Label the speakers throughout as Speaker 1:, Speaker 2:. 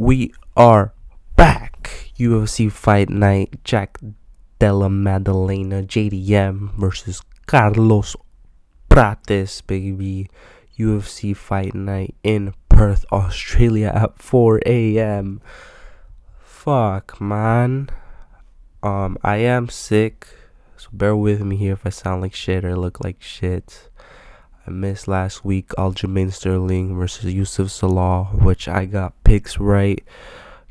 Speaker 1: We are back. UFC Fight Night. Jack Della Maddalena JDM versus Carlos Prates, baby. UFC Fight Night in Perth, Australia at 4 a.m. Fuck, man. I am sick, so bear with me here if I sound like shit or look like shit. I missed last week Aljamain Sterling versus Yusuf Salah, which I got picks right.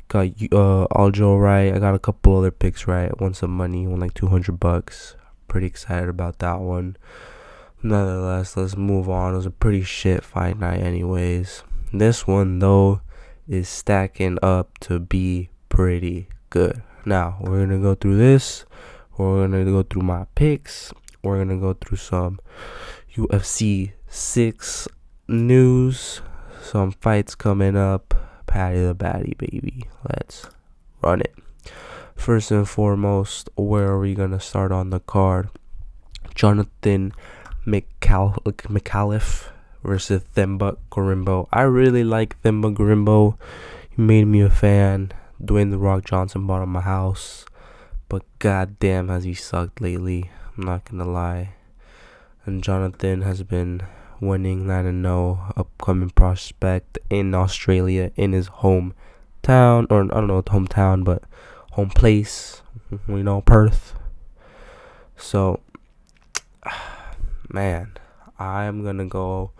Speaker 1: Got Aljo right. I got a couple other picks right. Won some money, won like $200. Pretty excited about that one. Nonetheless, let's move on. It was a pretty shit fight night anyways. This one though is stacking up to be pretty good. Now we're gonna go through this. We're gonna go through my picks. We're gonna go through some UFC 6 news, some fights coming up. Patty the Batty, baby. Let's run it. First and foremost, where are we gonna start on the card? Jonathan McAuliffe versus Themba Gorimbo. I really like Themba Gorimbo. He made me a fan. Dwayne The Rock Johnson bought him my house, but goddamn has he sucked lately. I'm not gonna lie. And Jonathan has been winning 9-0, upcoming prospect in Australia, in his hometown, or I don't know hometown, but home place, Perth. So, man, I'm gonna go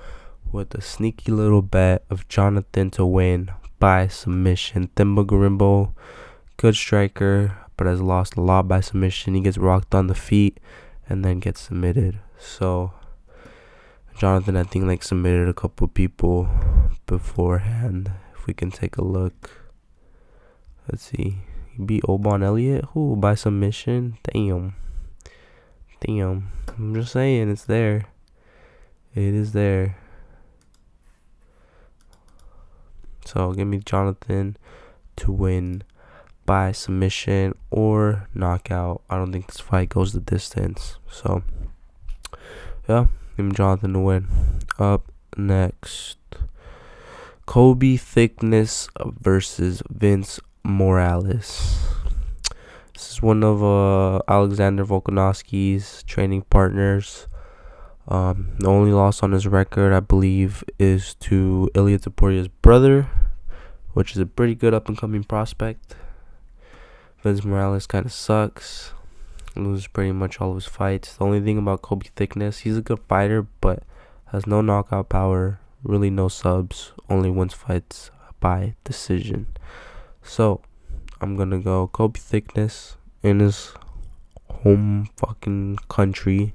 Speaker 1: with a sneaky little bet of Jonathan to win by submission. Themba Gorimbo, good striker, but has lost a lot by submission. He gets rocked on the feet and then gets submitted. So Jonathan, I think, submitted a couple people beforehand. If we can take a look. Let's see. He beat Obon Elliott. Who? By submission? Damn. I'm just saying, it's there. It is there. So give me Jonathan to win by submission or knockout. I don't think this fight goes the distance. So, yeah. Give me Jonathan to win. Up next, Kobe Thickness versus Vince Morales. This is one of Alexander Volkanovski's training partners. The only loss on his record, I believe, is to Ilya Toporia's brother, which is a pretty good up-and-coming prospect. Vince Morales kind of sucks. Loses pretty much all of his fights. The only thing about Kobe Thickness, he's a good fighter, but has no knockout power, really no subs, only wins fights by decision. So, I'm gonna go Kobe Thickness in his home fucking country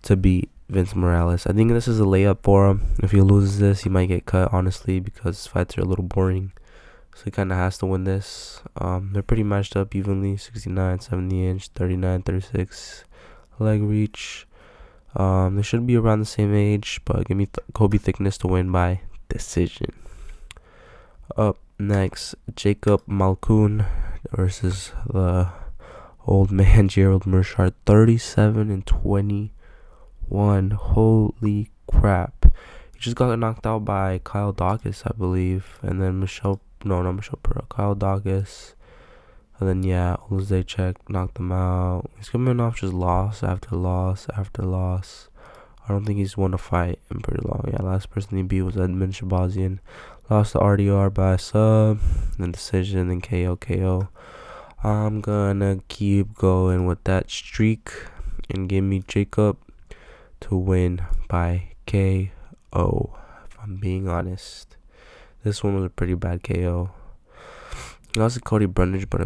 Speaker 1: to beat Vince Morales. I think this is a layup for him. If he loses this, he might get cut, honestly, because his fights are a little boring. So he kind of has to win this. They're pretty matched up evenly. 69, 70 inch, 39, 36 leg reach. They should be around the same age, but give me Kobe Thickness to win by decision. Up next, Jacob Malkoun versus the old man Gerald Meerschaert. 37-21. Holy crap. He just got knocked out by Kyle Dawkins, I believe. And then Kyle Dawkins. And then, Olszewski knocked him out. He's coming off just loss after loss after loss. I don't think he's won a fight in pretty long. Last person he beat was Edmund Shabazian. Lost to RDR by sub, then decision, then KO. I'm gonna keep going with that streak and give me Jacob to win by KO, if I'm being honest. This one was a pretty bad KO. He lost to Cody Brundage, but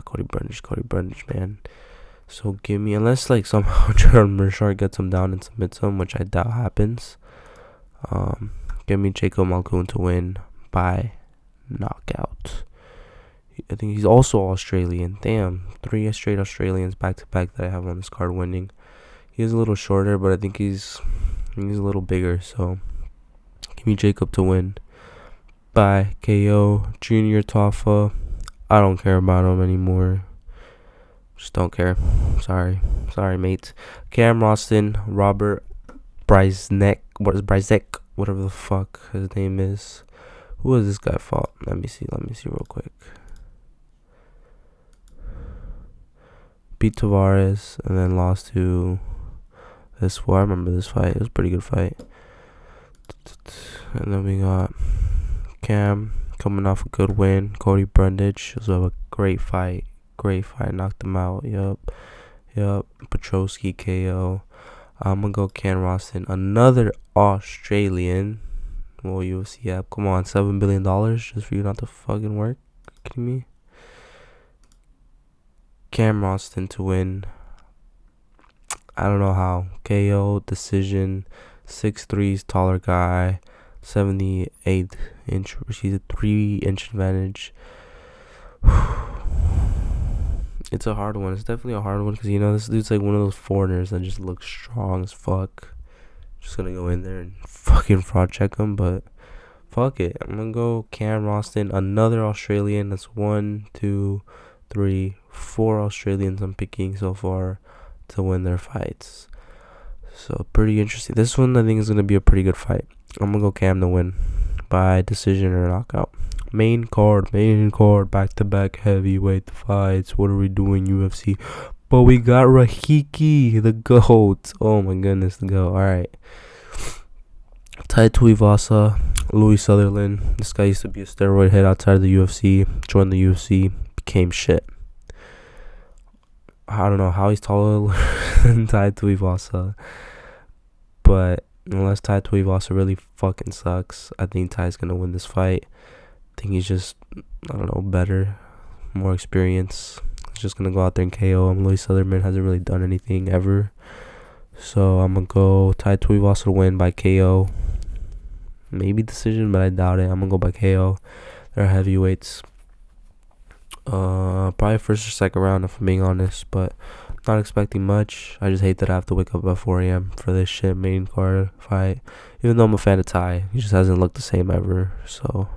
Speaker 1: Cody Brundage, man. So give me, unless somehow Gerald Meerschaert gets him down and submits him, which I doubt happens. Give me Jacob Malkoun to win by knockout. I think he's also Australian. Damn, 3 straight Australians back to back that I have on this card winning. He is a little shorter, but I think he's a little bigger. So give me Jacob to win by KO. Junior Toffa, I don't care about him anymore. Just don't care. Sorry, mate. Cam Roston, Robert Bryzek, whatever the fuck his name is, Who has this guy fought? Let me see real quick. Beat Tavares and then lost to this one. I remember this fight. It was a pretty good fight. And then we got Cam coming off a good win. Cody Brundage. It was a great fight. Knocked him out. Yup. Petrosky KO. I'm gonna go Ken Roston. Another Australian. Well, UFC app. Come on, $7 billion just for you not to fucking work? Are you kidding me? Cam Roston to win. I don't know how. KO decision. 6'3", taller guy. 78 inch. She's a 3-inch advantage. It's a hard one. It's definitely a hard one because, you know, this dude's like one of those foreigners that just looks strong as fuck. Just gonna go in there and fucking fraud check him, but fuck it. I'm gonna go Cam Roston, another Australian. That's 1, 2, 3, 4 Australians I'm picking so far to win their fights. So pretty interesting. This one I think is gonna be a pretty good fight. I'm gonna go Cam to win by decision or knockout. Main card, back-to-back heavyweight fights. What are we doing, UFC? But we got Rahiki, the GOAT. Oh my goodness, the GOAT. Alright. Tai Tuivasa, Louis Sutherland. This guy used to be a steroid head outside of the UFC. Joined the UFC, became shit. I don't know how he's taller than Tai Tuivasa. But unless Tai Tuivasa really fucking sucks, I think Tai's gonna win this fight. I think he's just, I don't know, better, more experience. He's just gonna go out there and KO him. Louis Sutherland hasn't really done anything ever. So I'm gonna go Tai Tuivasa to win by KO. Maybe decision, but I doubt it. I'm gonna go by KO. They're heavyweights. Probably first or second round if I'm being honest, but not expecting much. I just hate that I have to wake up at 4 a.m. for this shit main card fight. Even though I'm a fan of Tai, he just hasn't looked the same ever. So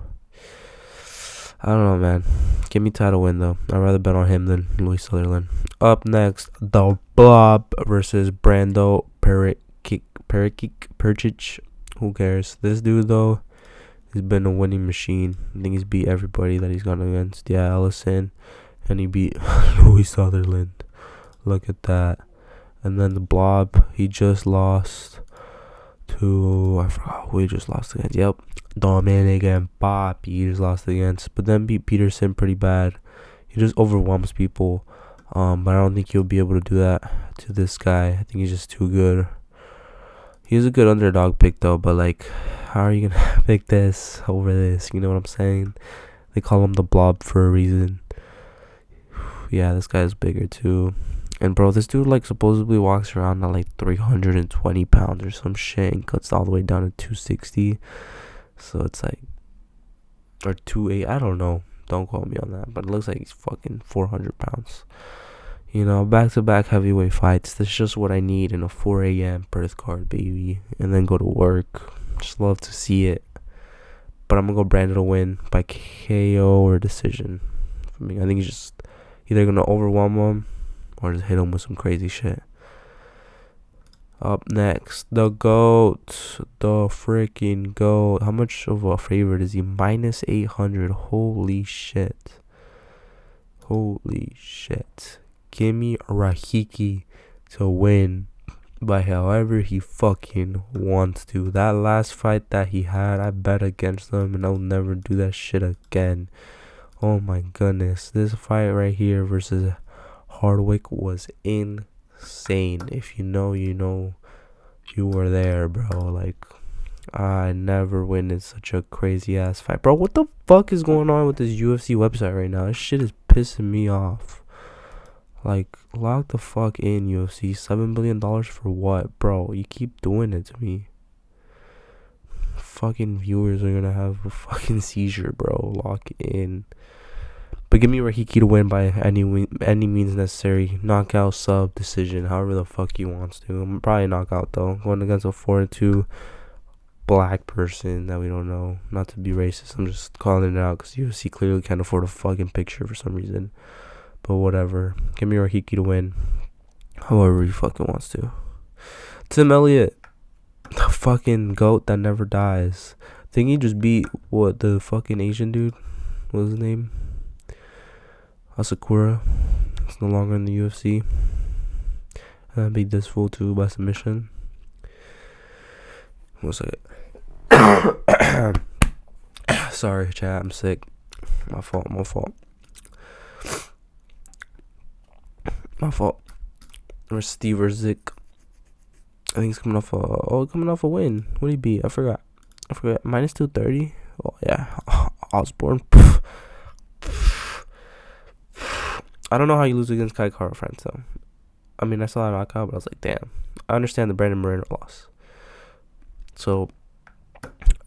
Speaker 1: I don't know, man. Give me Tai to win though. I'd rather bet on him than Louis Sutherland. Up next, the Blob versus Brando Percic. Who cares? This dude though, he's been a winning machine. I think he's beat everybody that he's gone against. Yeah, Ellison, and he beat Louis Sutherland. Look at that. And then the Blob, he just lost to, I forgot who he just lost against. Yep, Dominic and Poppy he just lost against, but then beat Peterson pretty bad. He just overwhelms people. But I don't think he'll be able to do that to this guy. I think he's just too good. He's a good underdog pick though, but like, how are you gonna pick this over this? You know what I'm saying? They call him the Blob for a reason. Yeah, this guy's bigger too. And bro, this dude like supposedly walks around at like 320 pounds or some shit and cuts all the way down to 260. So it's like, or 28, I don't know. Don't quote me on that. But it looks like he's fucking 400 pounds. You know, back-to-back heavyweight fights. That's just what I need in a 4 a.m. birth card, baby. And then go to work. Just love to see it. But I'm going to go Brandon to win by KO or decision. I think he's just either going to overwhelm him or just hit him with some crazy shit. Up next, the GOAT. The freaking GOAT. How much of a favorite is he? Minus 800. Holy shit. Give me Rahiki to win by however he fucking wants to. That last fight that he had, I bet against him and I'll never do that shit again. Oh my goodness. This fight right here versus Hardwick was insane. If you know, you know. You were there, bro. Like, I never witnessed such a crazy ass fight. Bro, what the fuck is going on with this UFC website right now? This shit is pissing me off. Like, lock the fuck in, UFC. $7 billion for what? Bro, you keep doing it to me. Fucking viewers are gonna have a fucking seizure, bro. Lock in. But give me Rahiki to win by any means necessary. Knockout, sub, decision, however the fuck he wants to. I'm probably knockout though. Going against a 4-2 black person that we don't know. Not to be racist, I'm just calling it out because UFC clearly can't afford a fucking picture for some reason. But whatever. Give me Rahiki to win. However he fucking wants to. Tim Elliott. The fucking GOAT that never dies. think he just beat what, the fucking Asian dude? What was his name? Asakura. He's no longer in the UFC. Beat this fool too by submission. 1 second. Sorry, chat. I'm sick. My fault. Or Steve Zik. I think he's coming off a win. What did he beat? I forgot. Minus 230. Oh yeah, Osborne. I don't know how you lose against Kai Kara France though. I mean, I saw that knockout, but I was like, damn. I understand the Brandon Moreno loss. So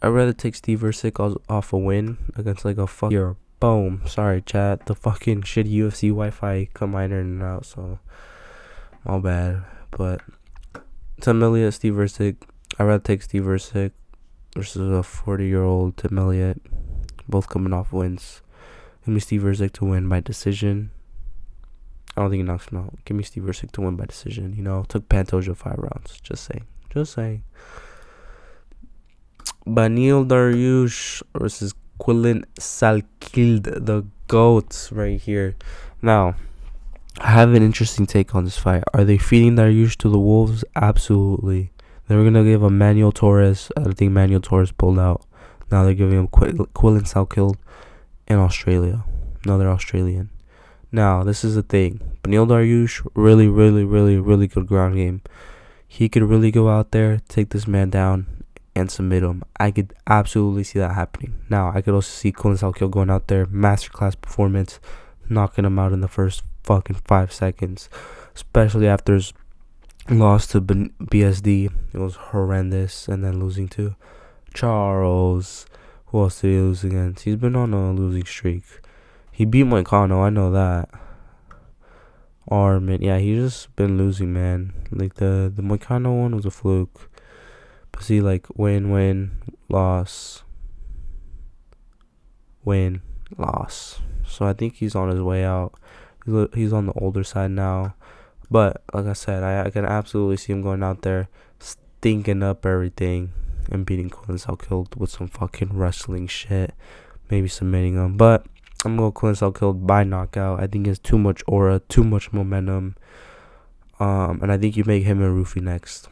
Speaker 1: I'd rather take Steve Zik off a win against like a fucking boom. Sorry, chat. The fucking shitty UFC Wi-Fi come minor in and out, so my bad. But 10 million Steve Zik. I'd rather take Steve Zik versus a 40-year-old Tim Elliott, both coming off wins. Give me Steve Zik to win by decision. I don't think he knocks him out. Give me Steve Zik to win by decision. You know, took Pantoja 5 rounds. Just saying. Beneil Dariush versus Quillen Salkild, the GOATs right here. Now, I have an interesting take on this fight. Are they feeding Dariush to the wolves? Absolutely. They were going to give him Manuel Torres. I think Manuel Torres pulled out. Now they're giving him Quillen Salkild in Australia. Another Australian. Now, this is the thing. Beneil Dariush, really, really, really, really good ground game. He could really go out there, take this man down, and submit him. I could absolutely see that happening. Now, I could also see Quillen Salkild going out there, masterclass performance, knocking him out in the first fucking 5 seconds. Especially after his loss to BSD. It was horrendous. And then losing to Charles. Who else did he lose against? He's been on a losing streak. He beat Moicano, I know that. Armin, yeah, he's just been losing, man. Like, the Moicano one was a fluke. But see, like, win, loss. Win, loss. So I think he's on his way out. He's on the older side now. But, like I said, I can absolutely see him going out there, stinking up everything, and beating Quillen Salkild with some fucking wrestling shit. Maybe submitting him. But I'm going to go Quillen Salkild by knockout. I think he has too much aura, too much momentum. And I think you make him and Rufi next.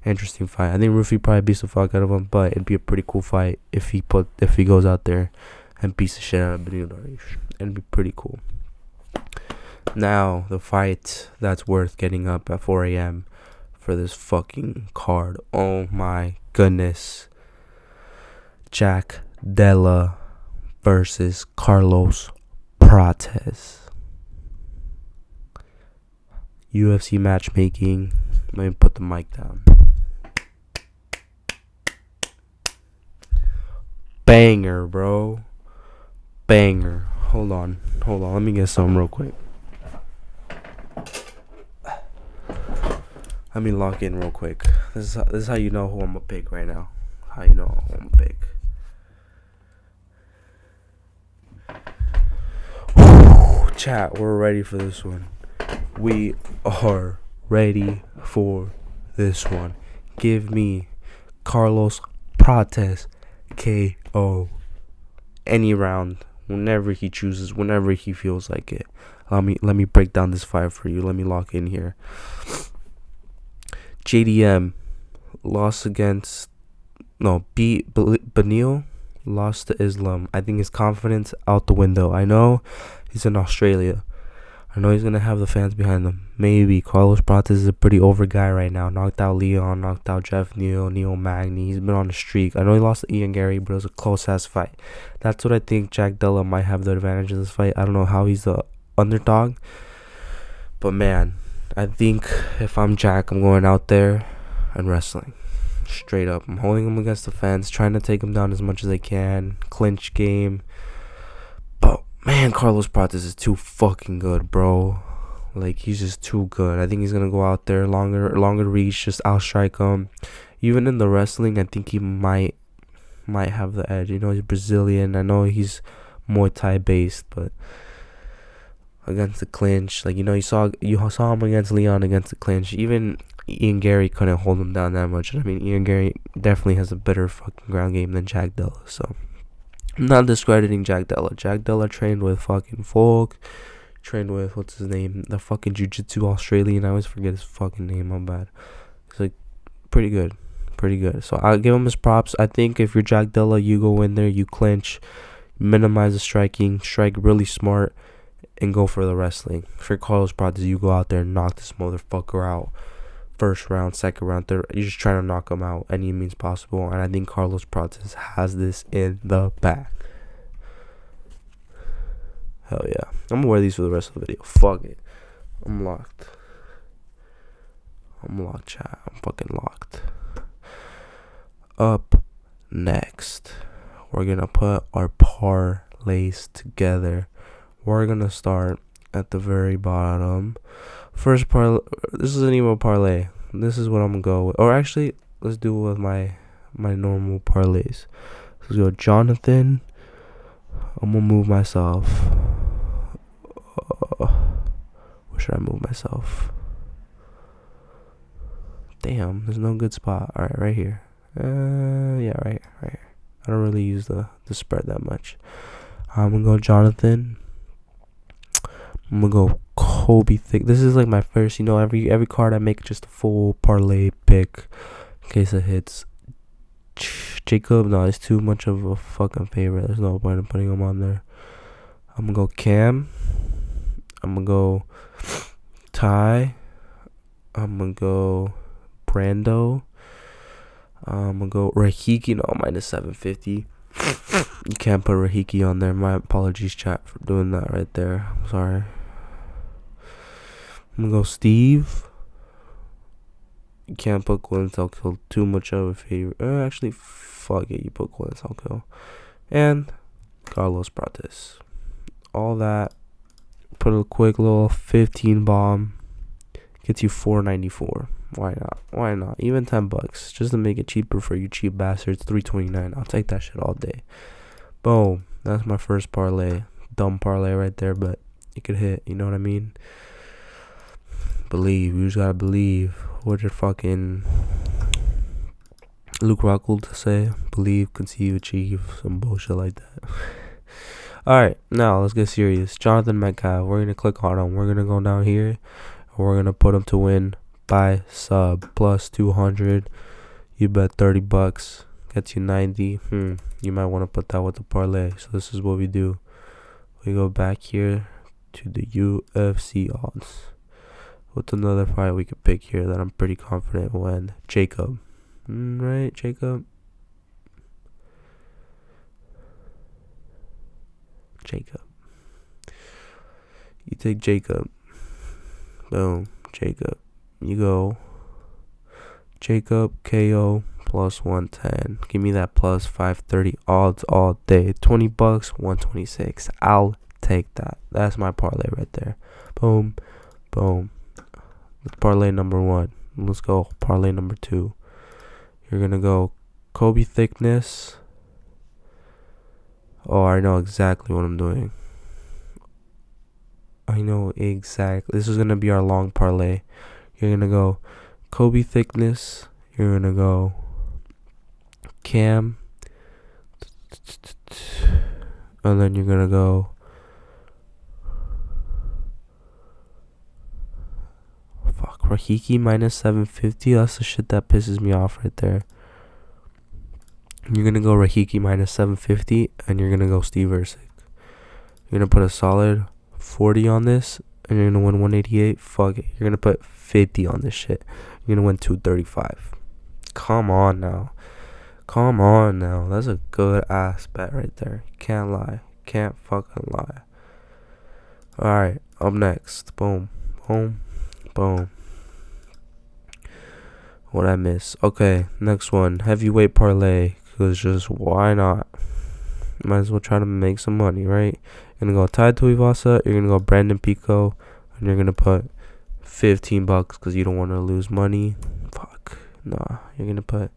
Speaker 1: Interesting fight. I think Rufi probably beats the fuck out of him, but it'd be a pretty cool fight if he goes out there and beats the shit out of Beneil Dariush. It'd be pretty cool. Now, the fight that's worth getting up at 4 a.m. for this fucking card. Oh my goodness. Jack Della versus Carlos Prates. UFC matchmaking. Let me put the mic down. Banger, bro. Banger. Hold on. Let me get some real quick. Let me lock in real quick. This is how you know who I'm gonna pick right now. How you know who I'm gonna pick. Chat, we're ready for this one. We are ready for this one. Give me Carlos Prates KO any round, whenever he chooses, whenever he feels like it. Let me break down this fight for you. Let me lock in here. JDM beat Beneil, lost to Islam. I think his confidence out the window. I know he's in Australia. I know he's going to have the fans behind him. Maybe. Carlos Prates is a pretty over guy right now. Knocked out Leon, knocked out Jeff Neal Magny. He's been on a streak. I know he lost to Ian Gary, but it was a close-ass fight. That's what I think Jack Della might have the advantage in this fight. I don't know how he's the underdog. But, man, I think if I'm Jack, I'm going out there and wrestling. Straight up. I'm holding him against the fence, trying to take him down as much as I can. Clinch game. But, man, Carlos Prates is too fucking good, bro. Like, he's just too good. I think he's going to go out there, longer reach, just outstrike him. Even in the wrestling, I think he might have the edge. You know, he's Brazilian. I know he's Muay Thai based, but against the clinch, like, you know, you saw him against Leon against the clinch. Even Ian Gary couldn't hold him down that much. I mean, Ian Gary definitely has a better fucking ground game than Jack Della. So I'm not discrediting Jack Della. Jack Della trained with fucking Folk, trained with what's his name, the fucking Jiu-Jitsu Australian. I always forget his fucking name. My bad. It's like pretty good. So I'll give him his props. I think if you're Jack Della, you go in there, you clinch, minimize the striking, strike really smart, and go for the wrestling. For Carlos Prates, you go out there and knock this motherfucker out. First round, second round, third. You're just trying to knock him out any means possible. And I think Carlos Prates has this in the bag. Hell yeah. I'm gonna wear these for the rest of the video. Fuck it. I'm locked, chat. I'm fucking locked. Up next, we're gonna put our parlays together. We're gonna start at the very bottom. First parlay. This isn't even a parlay. This is what I'm gonna go with. Or actually, let's do it with my normal parlays. Let's go Jonathan. I'm gonna move myself. Where should I move myself? Damn, there's no good spot. Alright, right here. Yeah, right here. I don't really use the spread that much. I'm gonna go Jonathan. I'm gonna go Kobe Thick. This is like my first, every card I make just a full parlay pick in case it hits. Jacob, no, it's too much of a fucking favorite. There's no point in putting him on there. I'm gonna go Cam. I'm gonna go Ty. I'm gonna go Brando. I'm gonna go Rahiki. No, minus 750. You can't put Rahiki on there. My apologies, chat, for doing that right there. I'm sorry. I'm gonna go Steve. You can't put Glenn Selkill, too much of a favorite. Actually, fuck it. You put Glenn Selkill. And Carlos Prates. All that. Put a quick little 15 bomb. Gets you $4.94. Why not? Even $10 just to make it cheaper for you cheap bastards. $3.29. I'll take that shit all day. Boom. That's my first parlay. Dumb parlay right there, but it could hit. You know what I mean? Believe. You just gotta believe. What did fucking Luke Rockhold say? Believe, conceive, achieve. Some bullshit like that. Alright, now let's get serious. Jonathan Metcalf. We're gonna click on him. We're gonna go down here. And we're gonna put him to win by sub plus 200. You bet $30. Gets you 90. You might want to put that with the parlay. So this is what we do. We go back here to the UFC odds. What's another fight we could pick here that I'm pretty confident will win? Jacob. Right, Jacob? You take Jacob. Boom. Jacob. You go Jacob KO plus 110. Give me that plus 530 odds all day. $20, 126. I'll take that. That's my parlay right there. Boom. That's parlay number 1. Let's go parlay number 2. You're gonna go Kobe Thickness. Oh, I know exactly what I'm doing. This is gonna be our long parlay. You're gonna go Kobe Thickness. You're gonna go Cam. And then you're gonna go Rahiki minus 750. That's the shit that pisses me off right there. You're gonna go Rahiki minus 750, and you're gonna go Steve Ercik. You're gonna put a solid 40 on this, and you're gonna win 188. Fuck it. You're gonna put 50 on this shit. You're gonna win 235. Come on now. That's a good ass bet right there. Can't lie. Can't fucking lie. Alright, up next. Boom. What I miss? Okay, next one. Heavyweight parlay. Because just why not? Might as well try to make some money, right? You're gonna go Tai Tuivasa. You're gonna go Brandon Pico. And you're gonna put $15 because you don't want to lose money. Fuck. Nah. You're gonna put.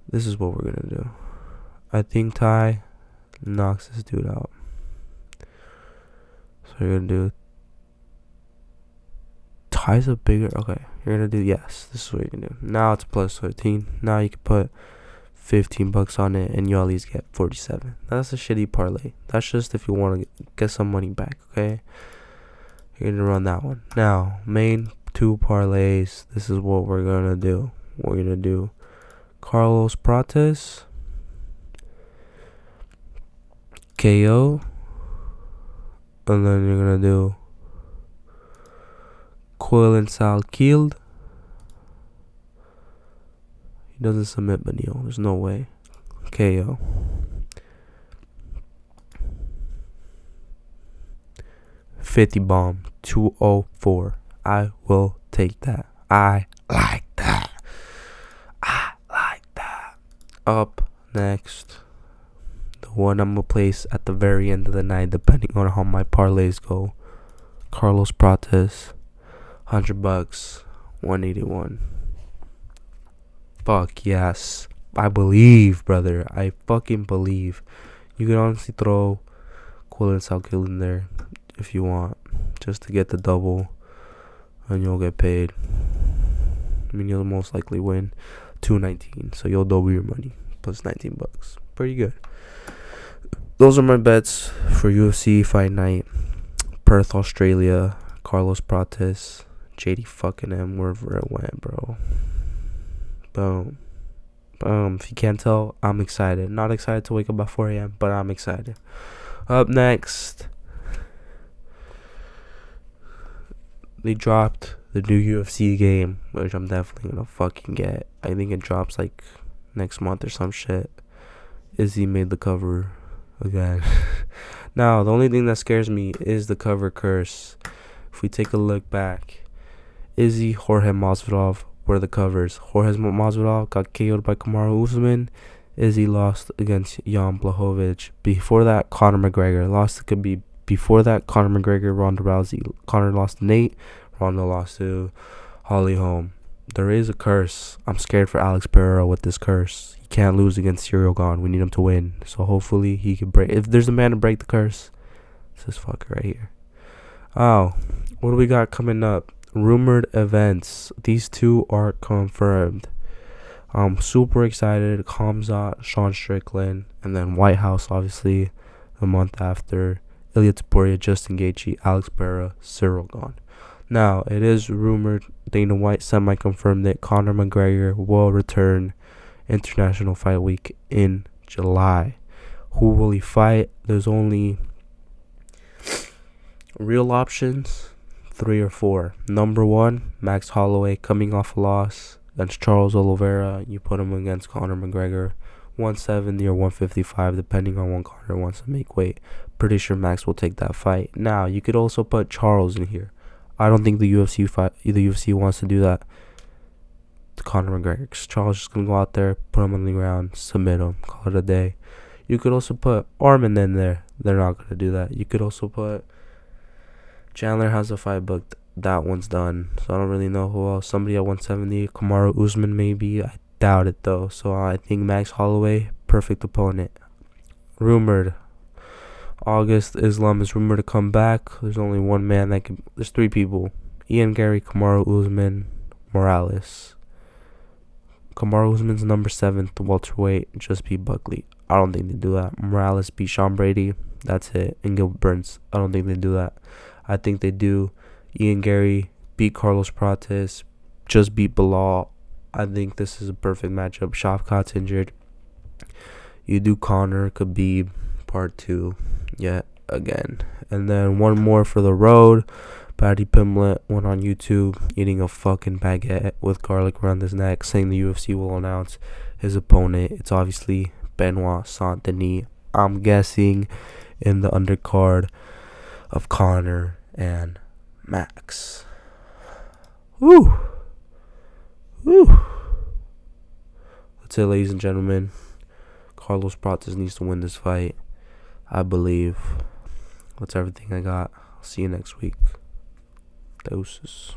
Speaker 1: This is what we're gonna do. I think Tai knocks this dude out. So you're gonna do Why is it bigger? Okay, you're gonna do, yes, this is what you're gonna do. Now it's plus 13. Now you can put $15 on it and you at least get 47. That's a shitty parlay. That's just if you want to get some money back, okay? You're gonna run that one. Now, main two parlays. This is what we're gonna do. We're gonna do Carlos Prates KO, and then you're gonna do Coil and Sal killed. He doesn't submit Benil. There's no way. KO. $50 bomb. 204. I will take that. I like that. I like that. Up next, the one I'm gonna place at the very end of the night, depending on how my parlays go. Carlos Prates, $100, 181. Fuck yes. I believe, brother. I fucking believe. You can honestly throw Quill and Salkill in there if you want, just to get the double, and you'll get paid. I mean, you'll most likely win 219, so you'll double your money plus $19. Pretty good. Those are my bets for UFC Fight Night. Perth, Australia. Carlos Prates, JD fucking M, wherever it went, bro. Boom. Boom. If you can't tell, I'm excited. Not excited to wake up at 4 a.m., but I'm excited. Up next, they dropped the new UFC game, which I'm definitely gonna fucking get. I think it drops like next month or some shit. Izzy made the cover again. Now, the only thing that scares me is the cover curse. If we take a look back, Izzy, Jorge Masvidal were the covers. Jorge Masvidal got KO'd by Kamaru Usman. Izzy lost against Jan Blachowicz. Before that, Conor McGregor lost. It could be before that, Conor McGregor, Ronda Rousey. Conor lost to Nate. Ronda lost to Holly Holm. There is a curse. I'm scared for Alex Pereira with this curse. He can't lose against Cyril Gane. We need him to win. So hopefully he can break. If there's a man to break the curse, it's this fucker right here. Oh, what do we got coming up? Rumored events. These two are confirmed. I'm super excited. Khamzat, Sean Strickland, and then White House, obviously, the month after. Ilya Topuria, Justin Gaethje, Alex Pereira, Cyril Gane. Now, it is rumored, Dana White semi-confirmed that Conor McGregor will return International Fight Week in July. Who will he fight? There's only real options, 3 or 4. Number 1, Max Holloway coming off a loss against Charles Oliveira. You put him against Conor McGregor, 170 or 155, depending on when Conor wants to make weight. Pretty sure Max will take that fight. Now, you could also put Charles in here. I don't think the UFC wants to do that to Conor McGregor, because Charles is just going to go out there, put him on the ground, submit him, call it a day. You could also put Armin in there. They're not going to do that. You could also put Chandler has a fight booked. That one's done. So I don't really know who else. Somebody at 170. Kamaru Usman maybe. I doubt it though. So I think Max Holloway, perfect opponent. Rumored. August, Islam is rumored to come back. There's only one man that can. There's 3 people. Ian Gary, Kamaru Usman, Morales. Kamaru Usman's number 7th welterweight. Just beat Buckley. I don't think they do that. Morales beat Sean Brady. That's it. And Gilbert Burns. I don't think they do that. I think they do Ian Gary beat Carlos Prates. Just beat Bilal. I think this is a perfect matchup. Shavkat's injured. You do Conor, Khabib, part 2. Yet again. And then one more for the road. Paddy Pimblett went on YouTube eating a fucking baguette with garlic around his neck, saying the UFC will announce his opponent. It's obviously Benoit Saint Denis. I'm guessing in the undercard of Conor and Max. Woo! Woo! That's it, ladies and gentlemen. Carlos Prates needs to win this fight, I believe. That's everything I got. I'll see you next week. Doses.